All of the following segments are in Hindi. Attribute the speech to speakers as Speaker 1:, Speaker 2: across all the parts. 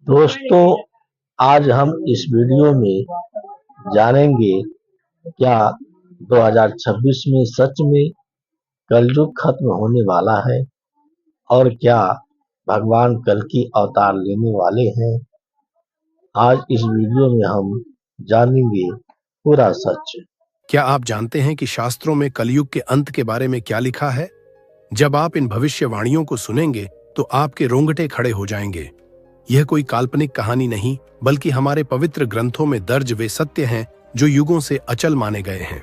Speaker 1: दोस्तों, आज हम इस वीडियो में जानेंगे क्या 2026 में सच में कलयुग खत्म होने वाला है और क्या भगवान कल्कि अवतार लेने वाले हैं। आज इस वीडियो में हम जानेंगे पूरा सच।
Speaker 2: क्या आप जानते हैं कि शास्त्रों में कलयुग के अंत के बारे में क्या लिखा है? जब आप इन भविष्यवाणियों को सुनेंगे तो आपके रोंगटे खड़े हो जाएंगे। यह कोई काल्पनिक कहानी नहीं, बल्कि हमारे पवित्र ग्रंथों में दर्ज वे सत्य हैं जो युगों से अचल माने गए हैं।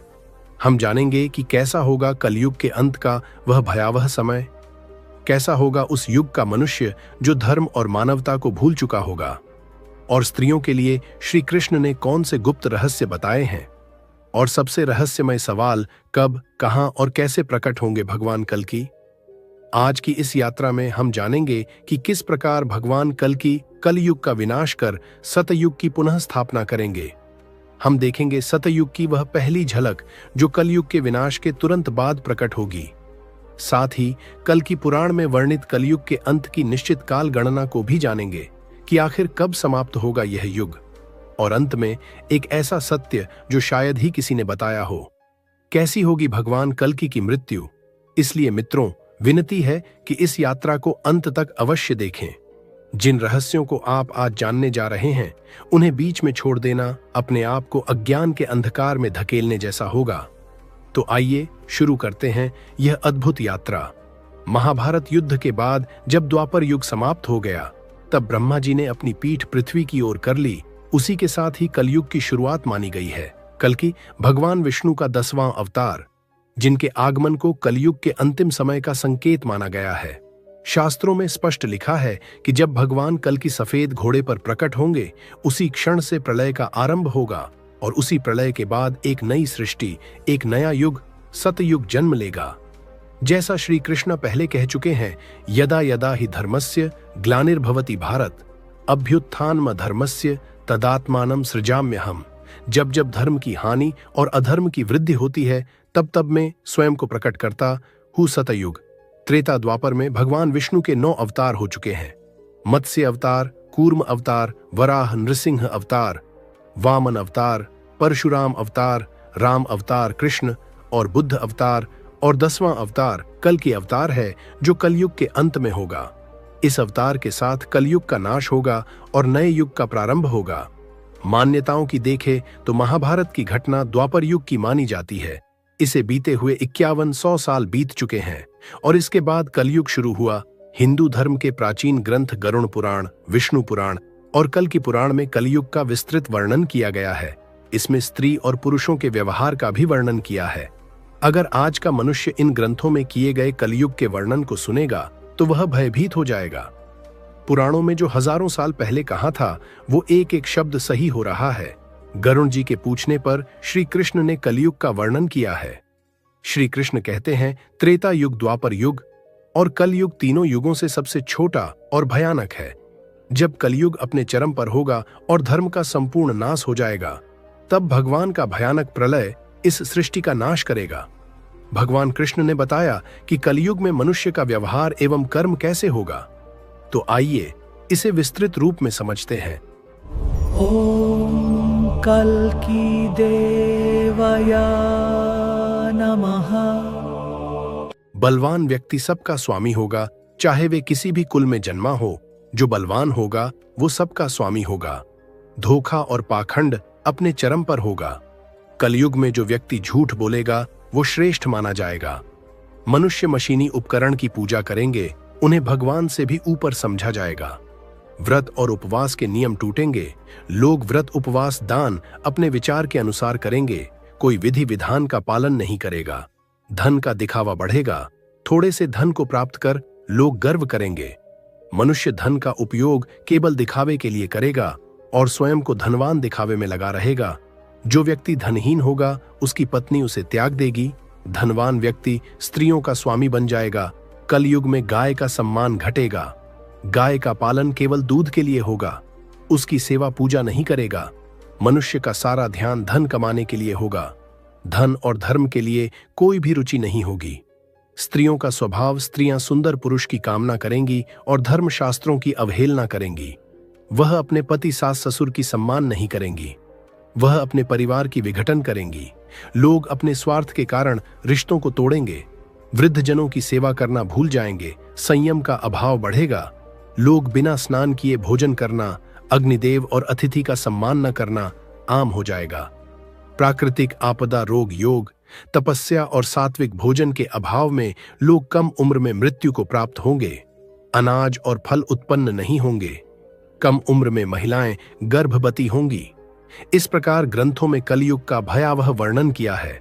Speaker 2: हम जानेंगे कि कैसा होगा कलयुग के अंत का वह भयावह समय, कैसा होगा उस युग का मनुष्य जो धर्म और मानवता को भूल चुका होगा, और स्त्रियों के लिए श्री कृष्ण ने कौन से गुप्त रहस्य बताए हैं, और सबसे रहस्यमय सवाल कब, कहां और कैसे प्रकट होंगे भगवान कल्कि। आज की इस यात्रा में हम जानेंगे कि किस प्रकार भगवान कल्कि कलयुग का विनाश कर सतयुग की पुनः स्थापना करेंगे। हम देखेंगे सतयुग की वह पहली झलक जो कलयुग के विनाश के तुरंत बाद प्रकट होगी। साथ ही कल्कि पुराण में वर्णित कलयुग के अंत की निश्चित काल गणना को भी जानेंगे कि आखिर कब समाप्त होगा यह युग। और अंत में एक ऐसा सत्य जो शायद ही किसी ने बताया हो, कैसी होगी भगवान कल्कि की मृत्यु। इसलिए मित्रों, विनती है कि इस यात्रा को अंत तक अवश्य देखें। जिन रहस्यों को आप आज जानने जा रहे हैं, उन्हें बीच में छोड़ देना अपने आप को अज्ञान के अंधकार में धकेलने जैसा होगा। तो आइए शुरू करते हैं यह अद्भुत यात्रा। महाभारत युद्ध के बाद जब द्वापर युग समाप्त हो गया, तब ब्रह्मा जी ने अपनी पीठ पृथ्वी की ओर कर ली। उसी के साथ ही कलयुग की शुरुआत मानी गई है। कल्कि भगवान विष्णु का 10वां अवतार, जिनके आगमन को कलयुग के अंतिम समय का संकेत माना गया है। शास्त्रों में स्पष्ट लिखा है कि जब भगवान कल्कि सफेद घोड़े पर प्रकट होंगे, उसी क्षण से प्रलय का आरंभ होगा, और उसी प्रलय के बाद एक नई सृष्टि, एक नया युग, सतयुग जन्म लेगा। जैसा श्री कृष्ण पहले कह चुके हैं, यदा यदा ही धर्मस्य ग्लानिर्भवति भारत, अभ्युत्थानम धर्मस्य तदात्मानं सृजाम्यहम्। जब जब धर्म की हानि और अधर्म की वृद्धि होती है, तब तब मैं स्वयं को प्रकट करता हूँ सतयुग। त्रेता द्वापर में भगवान विष्णु के 9 अवतार हो चुके हैं। मत्स्य अवतार, कूर्म अवतार, वराह नृसिंह अवतार, वामन अवतार, परशुराम अवतार, राम अवतार कृष्ण और बुद्ध अवतार, और 10वां अवतार कल्कि अवतार है जो कलयुग के अंत में होगा। इस अवतार के साथ कलयुग का नाश होगा और नए युग का प्रारंभ होगा। मान्यताओं की देखें तो महाभारत की घटना द्वापर युग की मानी जाती है। इसे बीते हुए 5100 साल बीत चुके हैं, और इसके बाद कलयुग शुरू हुआ। हिंदू धर्म के प्राचीन ग्रंथ गरुड़ पुराण, विष्णु पुराण और कल्कि पुराण में कलयुग का विस्तृत वर्णन किया गया है। इसमें स्त्री और पुरुषों के व्यवहार का भी वर्णन किया है। अगर आज का मनुष्य इन ग्रंथों में किए गए कलयुग के वर्णन को सुनेगा तो वह भयभीत हो जाएगा। पुराणों में जो हजारों साल पहले कहा था, वो एक एक शब्द सही हो रहा है। गरुड़ जी के पूछने पर श्री कृष्ण ने कलयुग का वर्णन किया है। श्री कृष्ण कहते हैं, त्रेता युग, द्वापर युग और कलयुग तीनों युगों से सबसे छोटा और भयानक है। जब कलयुग अपने चरम पर होगा और धर्म का संपूर्ण नाश हो जाएगा, तब भगवान का भयानक प्रलय इस सृष्टि का नाश करेगा। भगवान कृष्ण ने बताया कि कलयुग में मनुष्य का व्यवहार एवं कर्म कैसे होगा। तो आइए इसे विस्तृत रूप में समझते हैं।
Speaker 3: ओम कल्कि देवाय नमः।
Speaker 2: बलवान व्यक्ति सबका स्वामी होगा, चाहे वे किसी भी कुल में जन्मा हो। जो बलवान होगा वो सबका स्वामी होगा। धोखा और पाखंड अपने चरम पर होगा। कलयुग में जो व्यक्ति झूठ बोलेगा वो श्रेष्ठ माना जाएगा। मनुष्य मशीनी उपकरण की पूजा करेंगे, उन्हें भगवान से भी ऊपर समझा जाएगा। व्रत और उपवास के नियम टूटेंगे। लोग व्रत, उपवास, दान अपने विचार के अनुसार करेंगे, कोई विधि विधान का पालन नहीं करेगा। धन का दिखावा बढ़ेगा। थोड़े से धन को प्राप्त कर लोग गर्व करेंगे। मनुष्य धन का उपयोग केवल दिखावे के लिए करेगा और स्वयं को धनवान दिखावे में लगा रहेगा। जो व्यक्ति धनहीन होगा, उसकी पत्नी उसे त्याग देगी। धनवान व्यक्ति स्त्रियों का स्वामी बन जाएगा। कलयुग में गाय का सम्मान घटेगा। गाय का पालन केवल दूध के लिए होगा, उसकी सेवा पूजा नहीं करेगा। मनुष्य का सारा ध्यान धन कमाने के लिए होगा। धन और धर्म के लिए कोई भी रुचि नहीं होगी। स्त्रियों का स्वभाव, स्त्रियां सुंदर पुरुष की कामना करेंगी और धर्म शास्त्रों की अवहेलना करेंगी। वह अपने पति सास ससुर की सम्मान नहीं करेंगी। वह अपने परिवार की विघटन करेंगी। लोग अपने स्वार्थ के कारण रिश्तों को तोड़ेंगे। वृद्धजनों की सेवा करना भूल जाएंगे। संयम का अभाव बढ़ेगा। लोग बिना स्नान किए भोजन करना, अग्निदेव और अतिथि का सम्मान न करना आम हो जाएगा। प्राकृतिक आपदा, रोग, योग, तपस्या और सात्विक भोजन के अभाव में लोग कम उम्र में मृत्यु को प्राप्त होंगे। अनाज और फल उत्पन्न नहीं होंगे। कम उम्र में महिलाएं गर्भवती होंगी। इस प्रकार ग्रंथों में कलयुग का भयावह वर्णन किया है।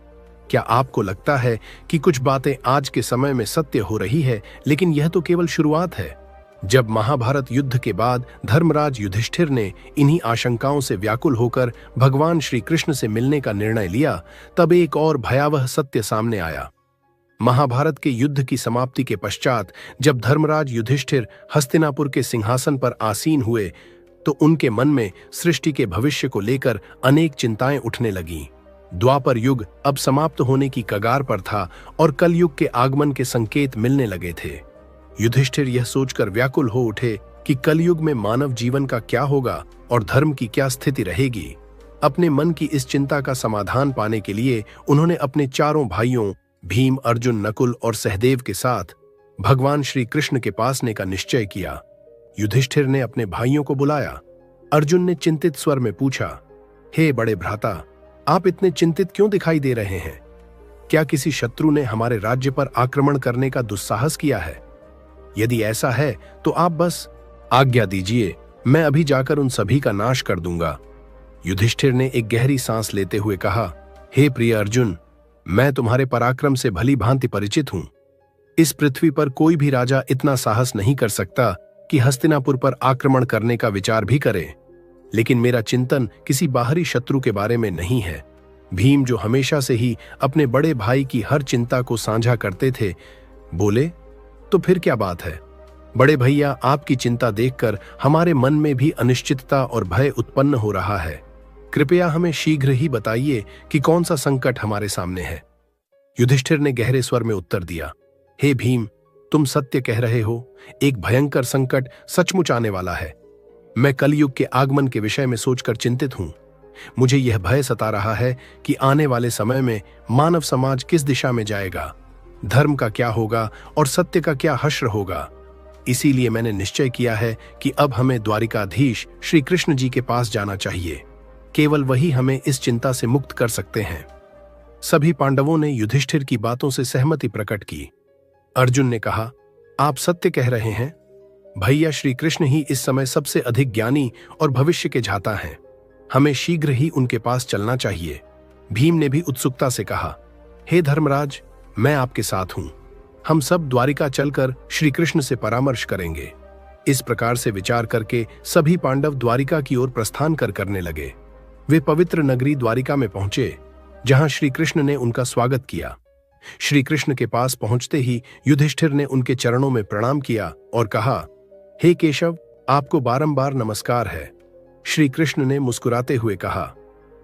Speaker 2: क्या आपको लगता है कि कुछ बातें आज के समय में सत्य हो रही है? लेकिन यह तो केवल शुरुआत है। जब महाभारत युद्ध के बाद धर्मराज युधिष्ठिर ने इन्हीं आशंकाओं से व्याकुल होकर भगवान श्री कृष्ण से मिलने का निर्णय लिया, तब एक और भयावह सत्य सामने आया। महाभारत के युद्ध की समाप्ति के पश्चात जब धर्मराज युधिष्ठिर हस्तिनापुर के सिंहासन पर आसीन हुए, तो उनके मन में सृष्टि के भविष्य को लेकर अनेक चिंताएं उठने लगीं। द्वापर युग अब समाप्त होने की कगार पर था और कलयुग के आगमन के संकेत मिलने लगे थे। युधिष्ठिर यह सोचकर व्याकुल हो उठे कि कलयुग में मानव जीवन का क्या होगा और धर्म की क्या स्थिति रहेगी। अपने मन की इस चिंता का समाधान पाने के लिए उन्होंने अपने चारों भाइयों भीम, अर्जुन, नकुल और सहदेव के साथ भगवान श्री कृष्ण के पास ने का निश्चय किया। युधिष्ठिर ने अपने भाइयों को बुलाया। अर्जुन ने चिंतित स्वर में पूछा, हे बड़े भ्राता, आप इतने चिंतित क्यों दिखाई दे रहे हैं? क्या किसी शत्रु ने हमारे राज्य पर आक्रमण करने का दुस्साहस किया है? यदि ऐसा है तो आप बस आज्ञा दीजिए, मैं अभी जाकर उन सभी का नाश कर दूंगा। युधिष्ठिर ने एक गहरी सांस लेते हुए कहा, हे प्रिय अर्जुन, मैं तुम्हारे पराक्रम से भली भांति परिचित हूं। इस पृथ्वी पर कोई भी राजा इतना साहस नहीं कर सकता कि हस्तिनापुर पर आक्रमण करने का विचार भी करे। लेकिन मेरा चिंतन किसी बाहरी शत्रु के बारे में नहीं है। भीम, जो हमेशा से ही अपने बड़े भाई की हर चिंता को साझा करते थे, बोले, तो फिर क्या बात है? बड़े भैया, आपकी चिंता देखकर हमारे मन में भी अनिश्चितता और भय उत्पन्न हो रहा है। कृपया हमें शीघ्र ही बताइए कि कौन सा संकट हमारे सामने है। युधिष्ठिर ने गहरे स्वर में उत्तर दिया, हे भीम, तुम सत्य कह रहे हो। एक भयंकर संकट सचमुच आने वाला है। मैं कलयुग के आगमन के विषय में सोचकर चिंतित हूं। मुझे यह भय सता रहा है कि आने वाले समय में मानव समाज किस दिशा में जाएगा, धर्म का क्या होगा और सत्य का क्या हश्र होगा। इसीलिए मैंने निश्चय किया है कि अब हमें द्वारिकाधीश श्री कृष्ण जी के पास जाना चाहिए। केवल वही हमें इस चिंता से मुक्त कर सकते हैं। सभी पांडवों ने युधिष्ठिर की बातों से सहमति प्रकट की। अर्जुन ने कहा, आप सत्य कह रहे हैं। भैया, श्री कृष्ण ही इस समय सबसे अधिक ज्ञानी और भविष्य के जाता हैं। हमें शीघ्र ही उनके पास चलना चाहिए। भीम ने भी उत्सुकता से कहा, हे धर्मराज, मैं आपके साथ हूं। हम सब द्वारिका चलकर श्री कृष्ण से परामर्श करेंगे। इस प्रकार से विचार करके सभी पांडव द्वारिका की ओर प्रस्थान करने लगे। वे पवित्र नगरी द्वारिका में पहुंचे, जहां श्री कृष्ण ने उनका स्वागत किया। श्री कृष्ण के पास पहुंचते ही युधिष्ठिर ने उनके चरणों में प्रणाम किया और कहा, हे केशव, आपको बारंबार नमस्कार है। श्री कृष्ण ने मुस्कुराते हुए कहा,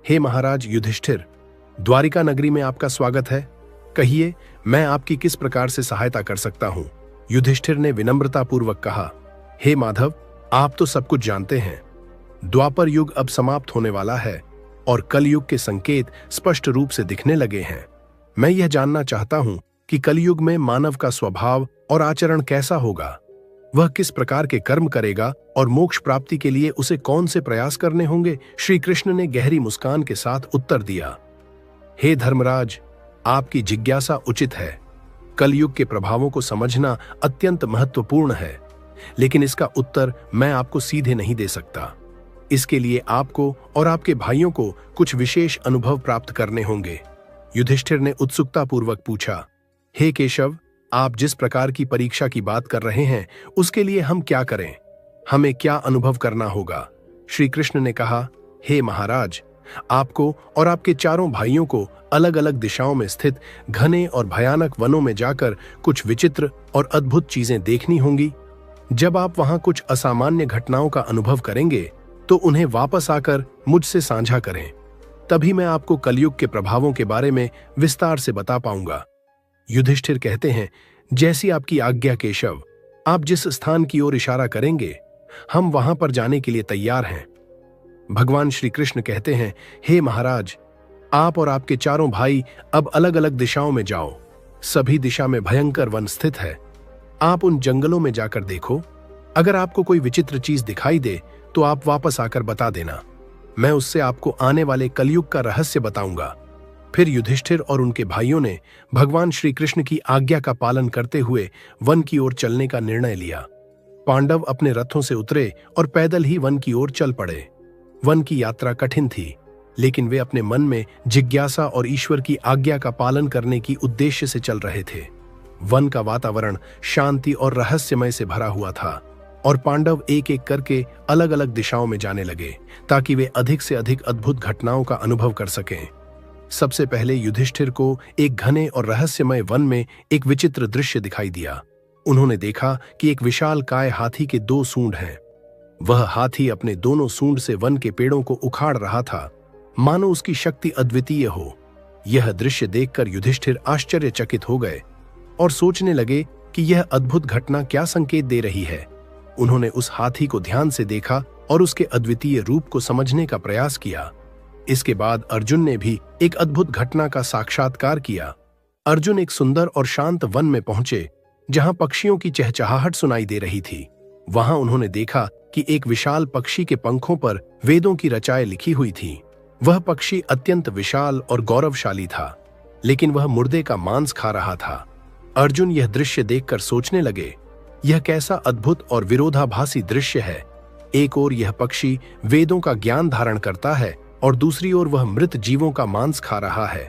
Speaker 2: हे महाराज युधिष्ठिर, द्वारिका नगरी में आपका स्वागत है। कहिए, मैं आपकी किस प्रकार से सहायता कर सकता हूं? युधिष्ठिर ने विनम्रतापूर्वक कहा, हे माधव, आप तो सब कुछ जानते हैं। द्वापर युग अब समाप्त होने वाला है और कलयुग के संकेत स्पष्ट रूप से दिखने लगे हैं। मैं यह जानना चाहता हूं कि कलयुग में मानव का स्वभाव और आचरण कैसा होगा। वह किस प्रकार के कर्म करेगा और मोक्ष प्राप्ति के लिए उसे कौन से प्रयास करने होंगे? श्री कृष्ण ने गहरी मुस्कान के साथ उत्तर दिया, हे धर्मराज, आपकी जिज्ञासा उचित है। कलयुग के प्रभावों को समझना अत्यंत महत्वपूर्ण है, लेकिन इसका उत्तर मैं आपको सीधे नहीं दे सकता। इसके लिए आपको और आपके भाइयों को कुछ विशेष अनुभव प्राप्त करने होंगे। युधिष्ठिर ने उत्सुकतापूर्वक पूछा, हे केशव, आप जिस प्रकार की परीक्षा की बात कर रहे हैं, उसके लिए हम क्या करें? हमें क्या अनुभव करना होगा? श्री कृष्ण ने कहा, हे महाराज, आपको और आपके चारों भाइयों को अलग अलग दिशाओं में स्थित घने और भयानक वनों में जाकर कुछ विचित्र और अद्भुत चीजें देखनी होंगी। जब आप वहां कुछ असामान्य घटनाओं का अनुभव करेंगे, तो उन्हें वापस आकर मुझसे साझा करें। तभी मैं आपको कलयुग के प्रभावों के बारे में विस्तार से बता पाऊंगा। युधिष्ठिर कहते हैं, जैसी आपकी आज्ञा केशव। आप जिस स्थान की ओर इशारा करेंगे, हम वहां पर जाने के लिए तैयार हैं। भगवान श्री कृष्ण कहते हैं, हे महाराज, आप और आपके चारों भाई अब अलग अलग दिशाओं में जाओ। सभी दिशा में भयंकर वन स्थित है। आप उन जंगलों में जाकर देखो। अगर आपको कोई विचित्र चीज दिखाई दे तो आप वापस आकर बता देना। मैं उससे आपको आने वाले कलयुग का रहस्य बताऊंगा। फिर युधिष्ठिर और उनके भाइयों ने भगवान श्री कृष्ण की आज्ञा का पालन करते हुए वन की ओर चलने का निर्णय लिया। पांडव अपने रथों से उतरे और पैदल ही वन की ओर चल पड़े। वन की यात्रा कठिन थी, लेकिन वे अपने मन में जिज्ञासा और ईश्वर की आज्ञा का पालन करने की उद्देश्य से चल रहे थे। वन का वातावरण शांति और रहस्यमय से भरा हुआ था और पांडव एक एक करके अलग अलग दिशाओं में जाने लगे ताकि वे अधिक से अधिक अद्भुत घटनाओं का अनुभव कर सकें। सबसे पहले युधिष्ठिर को एक घने और रहस्यमय वन में एक विचित्र दृश्य दिखाई दिया। उन्होंने देखा कि एक विशाल काय हाथी के 2 सूंड हैं। वह हाथी अपने दोनों सूंड से वन के पेड़ों को उखाड़ रहा था, मानो उसकी शक्ति अद्वितीय हो। यह दृश्य देखकर युधिष्ठिर आश्चर्यचकित हो गए और सोचने लगे कि यह अद्भुत घटना क्या संकेत दे रही है। उन्होंने उस हाथी को ध्यान से देखा और उसके अद्वितीय रूप को समझने का प्रयास किया। इसके बाद अर्जुन ने भी एक अद्भुत घटना का साक्षात्कार किया। अर्जुन एक सुंदर और शांत वन में पहुंचे जहां पक्षियों की चहचहाहट सुनाई दे रही थी। वहां उन्होंने देखा कि एक विशाल पक्षी के पंखों पर वेदों की रचाएं लिखी हुई थीं। वह पक्षी अत्यंत विशाल और गौरवशाली था, लेकिन वह मुर्दे का मांस खा रहा था। अर्जुन यह दृश्य देखकर सोचने लगे, यह कैसा अद्भुत और विरोधाभासी दृश्य है। एक ओर यह पक्षी वेदों का ज्ञान धारण करता है और दूसरी ओर वह मृत जीवों का मांस खा रहा है।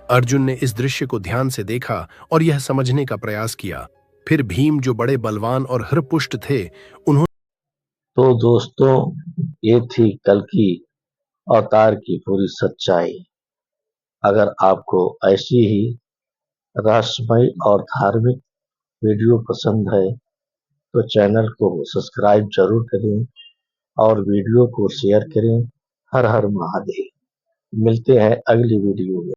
Speaker 2: अर्जुन ने इस दृश्य को ध्यान से देखा और यह समझने का प्रयास किया। फिर भीम, जो बड़े बलवान और हृपुष्ट थे, उन्होंने
Speaker 1: तो दोस्तों, ये थी कल की अवतार की पूरी सच्चाई। अगर आपको ऐसी ही रहस्यमय और धार्मिक वीडियो पसंद है तो चैनल को सब्सक्राइब जरूर करें और वीडियो को शेयर करें। हर हर महादेव। मिलते हैं अगली वीडियो में।